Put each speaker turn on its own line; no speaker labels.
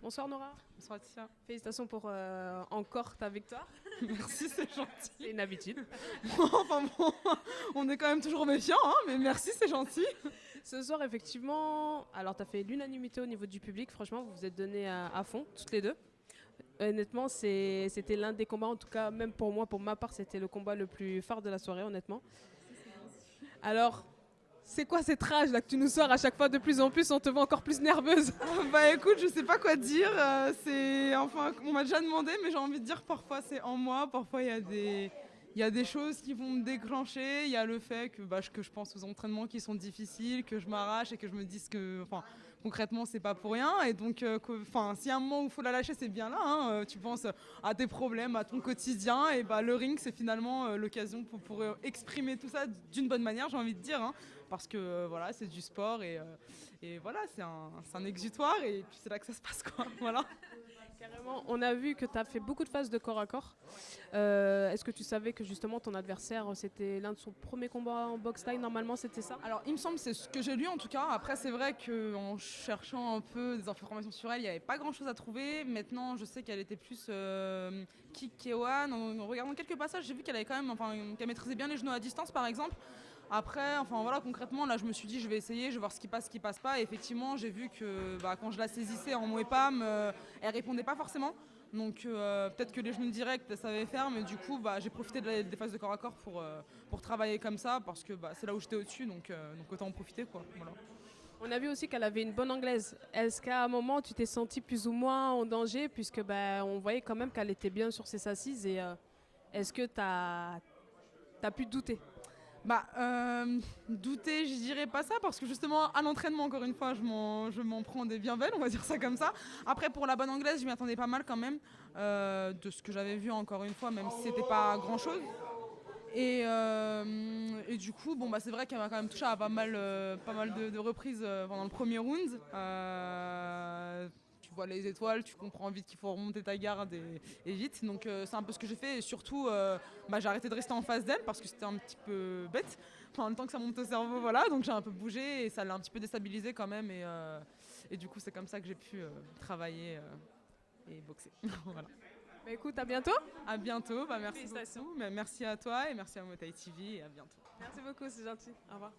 Bonsoir Nora.
Bonsoir Tia.
Félicitations pour encore ta victoire.
Merci, c'est gentil.
C'est une habitude.
Enfin bon, on est quand même toujours méfiants, hein, mais merci, c'est gentil.
Ce soir, effectivement, alors tu as fait l'unanimité au niveau du public. Franchement, vous vous êtes donnés à fond, toutes les deux. Honnêtement, c'était l'un des combats, en tout cas, même pour moi, pour ma part, c'était le combat le plus phare de la soirée, honnêtement. Alors, c'est quoi cette rage là que tu nous sors à chaque fois de plus en plus? On te voit encore plus nerveuse.
Bah écoute, je sais pas quoi dire. Enfin, on m'a déjà demandé, mais j'ai envie de dire parfois c'est en moi, parfois il y a des choses qui vont me déclencher. Il y a le fait que je pense aux entraînements qui sont difficiles, que je m'arrache et que je me dise que, enfin, concrètement, c'est pas pour rien. Et donc, s'il y a un moment où il faut la lâcher, c'est bien là, hein. Tu penses à tes problèmes, à ton quotidien, et bah le ring, c'est finalement l'occasion pour exprimer tout ça d'une bonne manière, j'ai envie de dire, hein. Parce que voilà, c'est du sport et voilà, c'est un exutoire et puis c'est là que ça se passe, quoi. Voilà.
Carrément, on a vu que tu as fait beaucoup de phases de corps à corps. Est-ce que tu savais que justement ton adversaire, c'était l'un de son premier combat en boxe taille? Normalement, c'était ça?
Alors, il me semble, c'est ce que j'ai lu en tout cas. Après, c'est vrai qu'en cherchant un peu des informations sur elle, il n'y avait pas grand chose à trouver. Maintenant, je sais qu'elle était plus kick K1. En regardant quelques passages, j'ai vu qu'elle avait quand même, enfin, qu'elle maîtrisait bien les genoux à distance, par exemple. Après, enfin voilà, concrètement, là, je me suis dit, je vais essayer, je vais voir ce qui passe pas. Et effectivement, j'ai vu que quand je la saisissais en Moepam, elle répondait pas forcément. Donc peut-être que les genoux directs, ça savait faire, mais du coup, j'ai profité des phases de corps à corps pour travailler comme ça, parce que c'est là où j'étais au-dessus, donc autant en profiter, quoi. Voilà.
On a vu aussi qu'elle avait une bonne anglaise. Est-ce qu'à un moment, tu t'es senti plus ou moins en danger, puisque on voyait quand même qu'elle était bien sur ses assises, et est-ce que tu as pu douter?
Douter, je dirais pas ça, parce que justement, à l'entraînement, encore une fois, je m'en prends des bien belles, on va dire ça comme ça. Après, pour la bonne anglaise, je m'y attendais pas mal quand même, de ce que j'avais vu, encore une fois, même si c'était pas grand-chose. Et du coup, c'est vrai qu'elle m'a quand même touché à pas mal de reprises pendant le premier round. Tu vois les étoiles, tu comprends vite qu'il faut remonter ta garde et vite. Donc c'est un peu ce que j'ai fait. Et surtout, j'ai arrêté de rester en face d'elle parce que c'était un petit peu bête. Enfin, le temps que ça monte au cerveau, voilà. Donc j'ai un peu bougé et ça l'a un petit peu déstabilisé quand même. Et du coup, c'est comme ça que j'ai pu travailler et boxer. Voilà.
Bah écoute, à bientôt.
À bientôt, merci beaucoup. Merci à toi et merci à Motai TV et à bientôt.
Merci beaucoup, c'est gentil. Au revoir.